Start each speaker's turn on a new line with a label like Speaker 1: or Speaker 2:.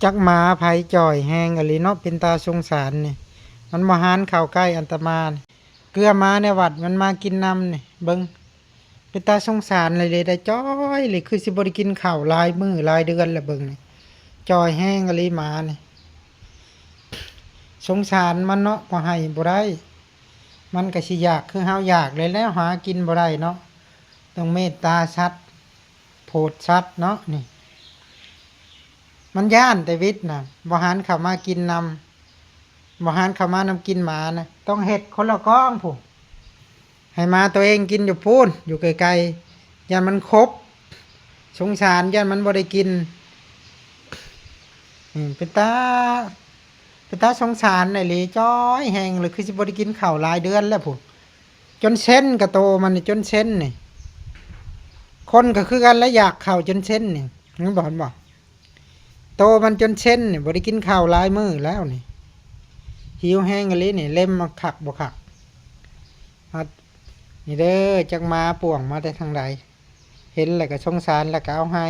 Speaker 1: จักหมาภัยจ่อยแหงอลีเนาะเป็นตาสงสารนี่มันมาหานเข้าใกล้อันตมานี่เกลือมาในวัดมันมากินน้ำนี่เบิ่งเป็นตาสงสารเลยได้จ้อยเลยคือสิบ่ได้กินข้าวหลายมื้อหลายเดือนแล้วเบิ่งนี่จ่อยแห้งอลีหมานี่สงสารมันเนาะบ่ให้บ่ได้มันก็สิอยากคือเฮาอยากเลยแล้วหากินบ่ได้เนาะต้องเมตตาสัตว์โพดสัตว์เนาะนี่มันย่านแต่วิทย์น่ะบ่หันเข้ามากินนำบ่หันเข้ามานำกินหมานะต้องเฮ็ดคนละก้องผู้ให้หมาตัวเองกินอยู่พูนอยู่ไกลๆยันมันครบสงสารยันมันบ่ได้กินเป็นตาสงสารไอ้หลีจ้อยแหงเลยคือสิบ่ได้กินข้าวหลายเดือนแล้วผู้จนเส้นก็โตมันนี่จนเส้นนี่คนก็คือกันแล้วอยากข้าวจนเส้นนี่นึกบ่โตมันจนเส้นนี่บ่ได้กินข้าวหลายมื้อแล้วนี่หิวแห้งอะไรนี่เล่มมาขักบ่ขักนี่เด้อจักมาป่วงมาแต่ทางใดเห็นแล้วก็สงสารแล้วก็เอาให้